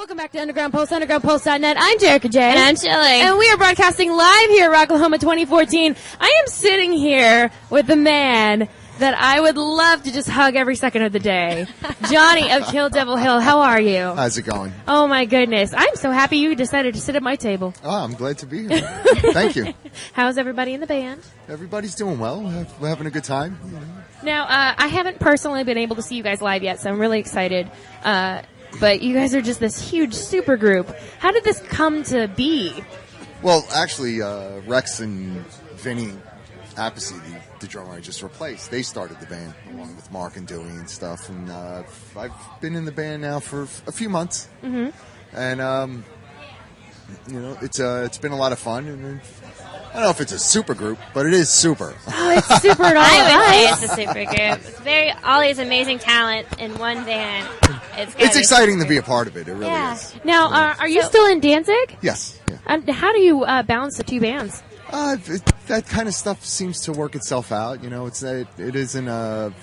Welcome back to Underground Pulse, undergroundpulse.net. I'm Jerica J. And I'm Chili. And we are broadcasting live here at Rocklahoma 2014. I am sitting here with the man that I would love to just hug every second of the day. Johnny of Kill Devil Hill, how are you? How's it going? Oh my goodness. I'm so happy you decided to sit at my table. Oh, I'm glad to be here. Thank you. How's everybody in the band? Everybody's doing well. We're having a good time. Now, I haven't personally been able to see you guys live yet, so I'm really excited. But you guys are just this huge super group. How did this come to be? Well, actually, Rex and Vinny Appice, the drummer I just replaced, they started the band along with Mark and Dewey and stuff. And I've been in the band now for a few months. Mm-hmm. And, it's been a lot of fun. And I don't know if it's a super group, but it is super. Oh, it's super at all. I would say it's a super group. It's all these amazing talent in one band. It's exciting to be a part of it. It really is. Now, are you still in Danzig? Yes. Yeah. And how do you balance the two bands? That kind of stuff seems to work itself out. You know, it isn't the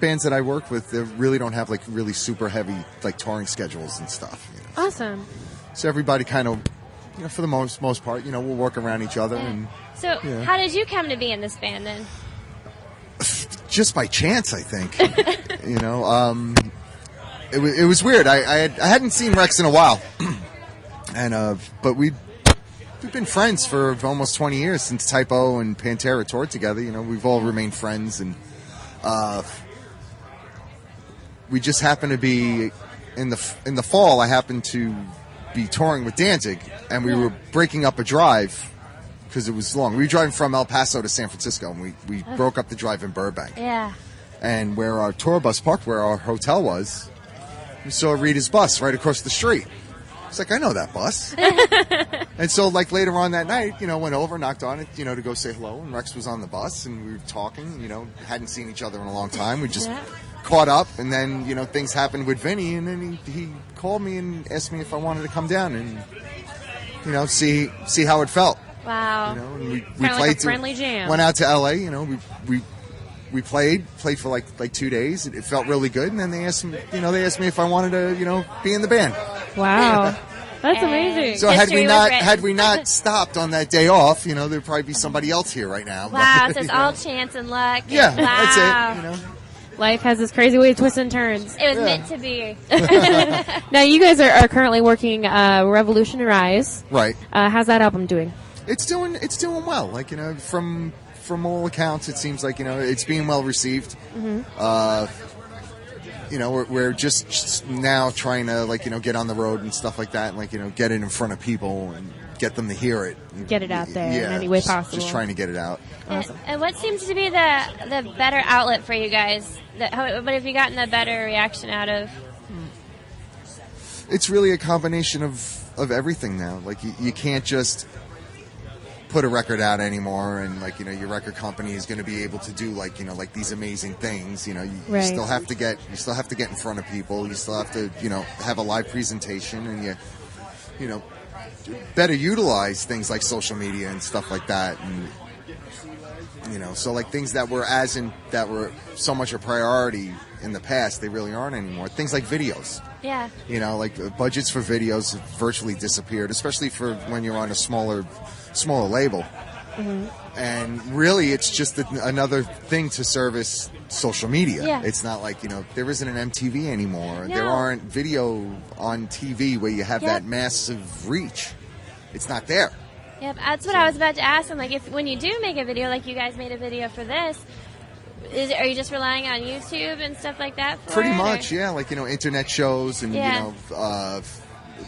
bands that I work with, they really don't have like really super heavy like touring schedules and stuff. You know? Awesome. So everybody kind of, for the most part, we'll work around each other. Yeah. And so, how did you come to be in this band then? Just by chance, I think. It was weird. I hadn't seen Rex in a while, and but we've been friends for almost 20 years since Typo and Pantera toured together. We've all remained friends, and we just happened to be in the fall. I happened to be touring with Danzig, and we were breaking up a drive because it was long. We were driving from El Paso to San Francisco, and we broke up the drive in Burbank. Yeah. And where our tour bus parked, where our hotel was, we saw Rita's bus right across the street. It's like, I know that bus. And so, like, later on that night, went over, knocked on it, to go say hello, and Rex was on the bus, and we were talking, hadn't seen each other in a long time. We just caught up, and then, things happened with Vinny, and then he called me and asked me if I wanted to come down and, see how it felt. Wow. And we played like a friendly jam. Went out to L.A., we played for like 2 days. It felt really good, and then they asked me if I wanted to, be in the band. Wow, that's amazing. So had we not stopped on that day off, there'd probably be somebody else here right now. Wow, so it's all chance and luck. Yeah, wow. That's it. Life has this crazy way of twists and turns. It was meant to be. Now, you guys are currently working Revolution Rise. Right. How's that album doing? It's doing well. Like, from all accounts, it seems like, it's being well received. Mm-hmm. We're just now trying to, get on the road and stuff like that, and, get it in front of people and get them to hear it. Get it out there in any way possible. Just trying to get it out. Awesome. And what seems to be the better outlet for you guys? What have you gotten the better reaction out of? It's really a combination of everything now. Like, you can't just put a record out anymore, and your record company is going to be able to do like these amazing things. You still have to get in front of people. You still have to have a live presentation, and you better utilize things like social media and stuff like that. And so like things that were so much a priority in the past, they really aren't anymore. Things like videos. Yeah. Like budgets for videos have virtually disappeared, especially for when you're on a smaller label. Mm-hmm. And really, it's just another thing to service social media. Yeah. It's not like, there isn't an MTV anymore. No. There aren't video on TV where you have that massive reach. It's not there. Yep, that's what I was about to ask. I'm like, when you do make a video, like you guys made a video for this, are you just relying on YouTube and stuff like that for Pretty it, much, or? yeah. Like, internet shows and,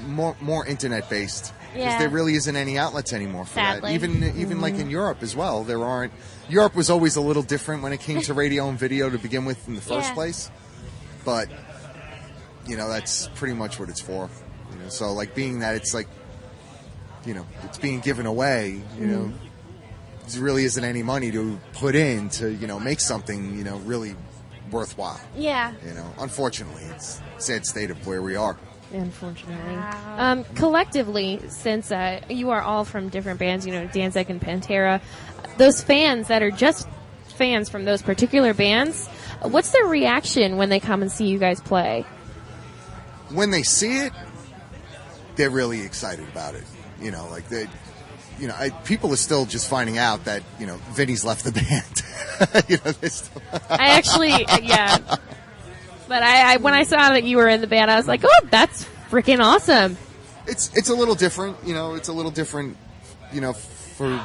more internet-based. Because there really isn't any outlets anymore for Sadly. that. Even like in Europe as well, there aren't. Europe was always a little different when it came to radio and video to begin with in the first place. But, that's pretty much what it's for. So, like, being that it's like, it's being given away, there really isn't any money to put in to, make something, really worthwhile. Yeah. Unfortunately, it's a sad state of where we are. Unfortunately. Wow. Collectively, since you are all from different bands, Danzig and Pantera, those fans that are just fans from those particular bands, what's their reaction when they come and see you guys play? when they see it, they're really excited about it. You know, like people are still just finding out that, you know, Vinny's left the band. You know, I actually, yeah. But I when I saw that you were in the band, I was like, oh, that's freaking awesome. It's a little different, you know, you know, for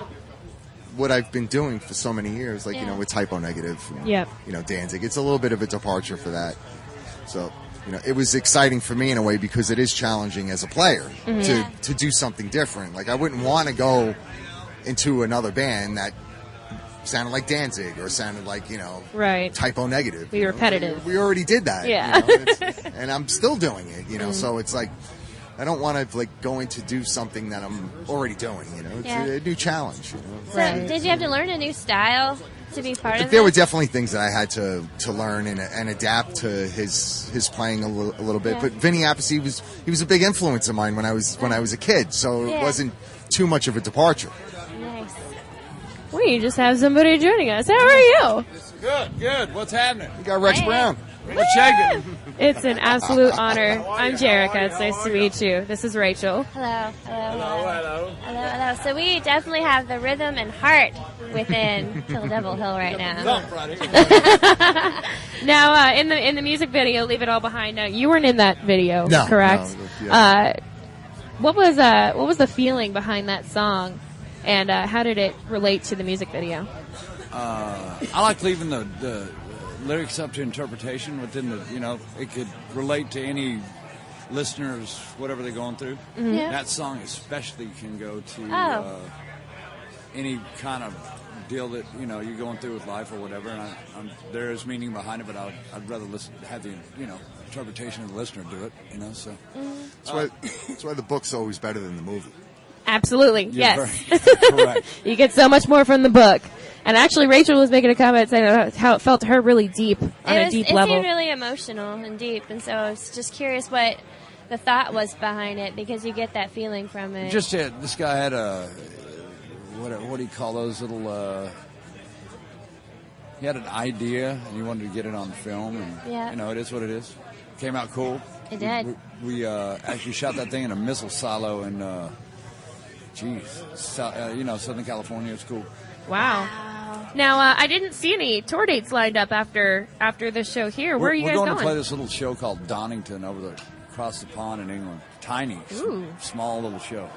what I've been doing for so many years, like, you know, with Typo Negative, you know, Danzig. It's a little bit of a departure for that. So, you know, it was exciting for me in a way because it is challenging as a player to do something different. Like, I wouldn't want to go into another band that sounded like Danzig or sounded like, you know, Typo Negative. Be repetitive. We already did that. Yeah. You know, and I'm still doing it, you know, so it's like, I don't want to like go in to do something that I'm already doing, you know. It's a new challenge, you know. So did you have to learn a new style to be part of it? There were definitely things that I had to learn and adapt to his playing a little bit. But Vinny Appice, he was a big influence of mine when I was a kid, so it wasn't too much of a departure. Nice. We just have somebody joining us. How are you? Good. What's happening? We got Rex Brown. What's shaking? It's an absolute honor. I'm Jerica. It's nice to meet you. This is Rachel. Hello. So we definitely have the rhythm and heart within Kill Devil Hill right now. Now, in the music video, Leave It All Behind. Now, you weren't in that video, correct? No, what was the feeling behind that song, and how did it relate to the music video? I like leaving the lyrics up to interpretation within the, you know, it could relate to any listeners, whatever they're going through. Mm-hmm. Yeah. That song especially can go to any kind of deal that, you know, you're going through with life or whatever. And there is meaning behind it, but I'd rather have the, you know, interpretation of the listener do it, you know, so. That's why the book's always better than the movie. Absolutely, You're yes. Correct. You get so much more from the book. And actually, Rachel was making a comment saying how it felt to her really deep, on a deep level. It seemed really emotional and deep, and so I was just curious what the thought was behind it, because you get that feeling from it. Just this guy had what do you call those little? He had an idea and he wanted to get it on film, and you know, it is what it is. Came out cool. It did. We actually shot that thing in a missile silo in, you know, Southern California. It's cool. Wow. Now, I didn't see any tour dates lined up after the show here. Where are you guys going? We're going to play this little show called Donington across the pond in England. Tiny, small little show.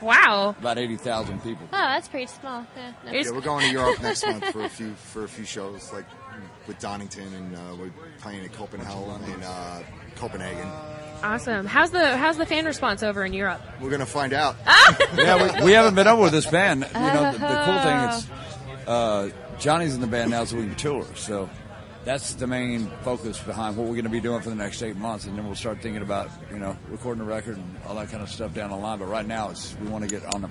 Wow. About 80,000 people. Oh, that's pretty small. Yeah, We're going to Europe next month for a few shows, like with Donington, and we're playing at Copenhagen in Copenhagen. Awesome. How's the fan response over in Europe? We're gonna find out. Yeah, we haven't been over with this band. You know, the cool thing is Johnny's in the band now, so we can tour. So that's the main focus behind what we're going to be doing for the next 8 months, and then we'll start thinking about, you know, recording a record and all that kind of stuff down the line. But right now, we want to get on the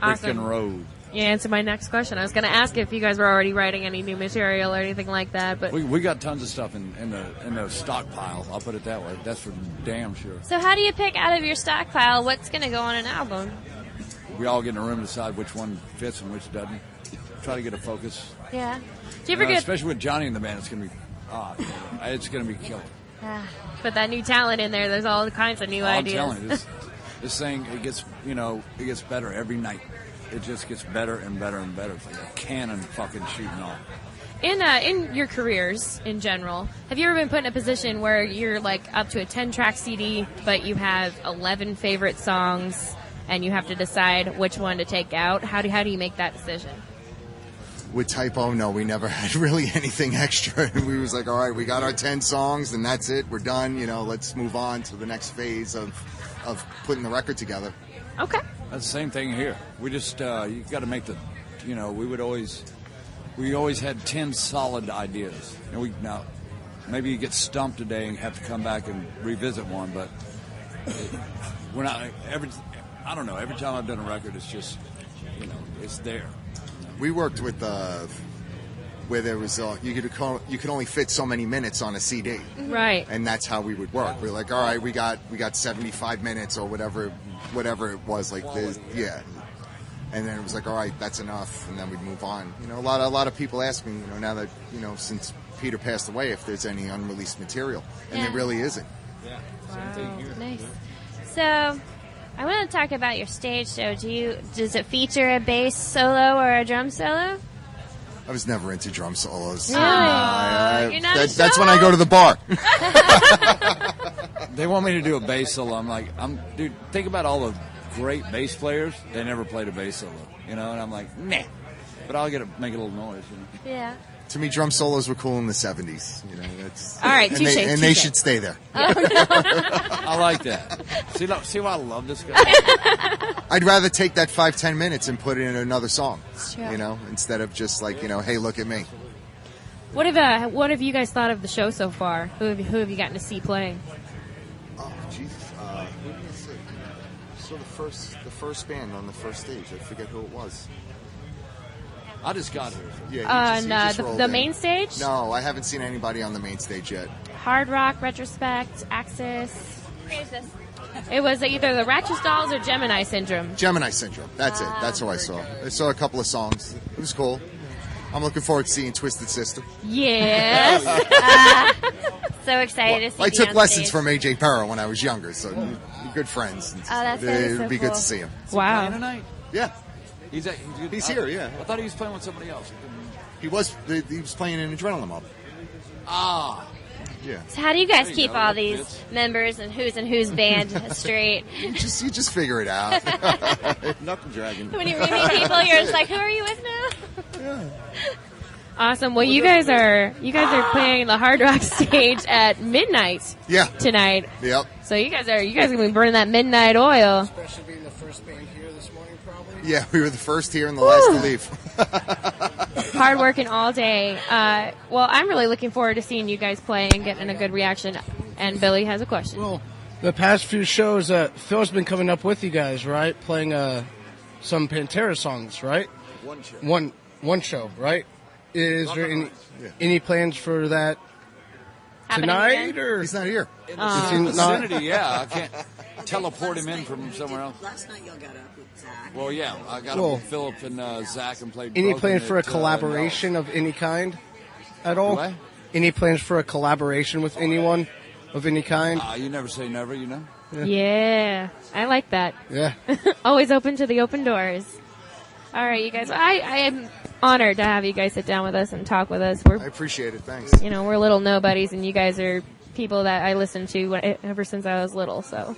freaking road. You answered my next question. I was going to ask if you guys were already writing any new material or anything like that, but we got tons of stuff in the stockpile. I'll put it that way. That's for damn sure. So how do you pick out of your stockpile what's going to go on an album? We all get in a room to decide which one fits and which doesn't. Try to get a focus. Yeah. Do you ever get, especially with Johnny in the band, it's going to be killer. Put that new talent in there. There's all kinds of new ideas. I'm telling you, this thing, it gets better every night. It just gets better and better and better. It's like a cannon fucking shooting off. In your careers in general, have you ever been put in a position where you're like up to a 10-track CD, but you have 11 favorite songs, and you have to decide which one to take out? How do you make that decision? With Typo, no, we never had really anything extra. We was like, all right, we got our 10 songs, and that's it. We're done. You know, let's move on to the next phase of putting the record together. Okay. That's the same thing here. We just you got to make you know, we always had 10 solid ideas. And now maybe you get stumped today and have to come back and revisit one, but we're not I don't know. Every time I've done a record, it's just, you know, it's there. We worked with where there was you could only fit so many minutes on a CD, right? And that's how we would work. We're like, all right, we got 75 minutes or whatever it was, like this, yeah. And then it was like, all right, that's enough, and then we'd move on. You know, a lot of people ask me, you know, now that, you know, since Peter passed away, if there's any unreleased material, and there really isn't. Yeah, same thing here. Nice. So, I want to talk about your stage show. Does it feature a bass solo or a drum solo? I was never into drum solos. Really? You're not That's when I go to the bar. They want me to do a bass solo. I'm like, dude, think about all the great bass players. They never played a bass solo, you know. And I'm like, nah. But I'll make a little noise. You know? Yeah. To me, drum solos were cool in the 70s. You know, that's All right, and touche, they touche. should stay there. I like that. See why I love this guy? I'd rather take that 5-10 minutes and put it in another song. true. You know, instead of just like, you know, hey, look at me. What have you guys thought of the show so far? Who have you gotten to see playing? Oh, Jesus. Who did I see? So the first band on the first stage. I forget who it was. I just got here. Yeah, he just rolled The in. main stage? No, I haven't seen anybody on the main stage yet. Hard Rock, Retrospect, Axis. Here's this. It was either the Ratchet Dolls or Gemini Syndrome. Gemini Syndrome. That's it. That's who I saw. I saw a couple of songs. It was cool. I'm looking forward to seeing Twisted Sister. Yes. So excited to see I you took on lessons stage. from AJ Perro when I was younger, so we're good friends. Oh, that's so It'd be good cool. to see him. Playing Wow. tonight? Yeah, He's here, yeah. I thought he was playing with somebody else. he was playing in Adrenaline Mob. Ah, Yeah, So how do you guys There you keep go, all that these fits. members and whose band straight? you just figure it out. Knuckle dragging. When you meet people, you're just like, who are you with now? Awesome. Well, you guys are playing the Hard Rock stage at midnight Yeah. tonight. Yep. So you guys are gonna be burning that midnight oil. Especially being the first band here this morning, probably. Yeah, we were the first here and the last to leave. Hard working all day. Well, I'm really looking forward to seeing you guys play and getting a good reaction. And Billy has a question. Well, the past few shows, Phil's been coming up with you guys, right? Playing some Pantera songs, right? One show. One show, right? Is there any plans for that Happening tonight, again? or He's not here. in in the not- vicinity, yeah. I can't teleport him in from somewhere else. Last night y'all got up with Zach. Well, yeah, I got Cool. with Philip and Zach and played. any Broken plans for a at, collaboration of any kind at all? What? Any plans for a collaboration with anyone of any kind? You never say never, you know. Yeah, I like that. Yeah. Always open to the open doors. All right, you guys. I am honored to have you guys sit down with us and talk with us. I We're appreciate it. Thanks. we're little nobodies, and you guys are people that I listened to ever since I was little. So.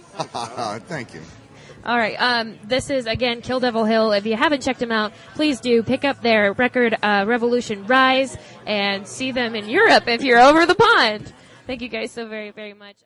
Thank you. All right. This is, again, Kill Devil Hill. If you haven't checked them out, please do pick up their record, Revolution Rise, and see them in Europe if you're over the pond. Thank you guys so very, very much.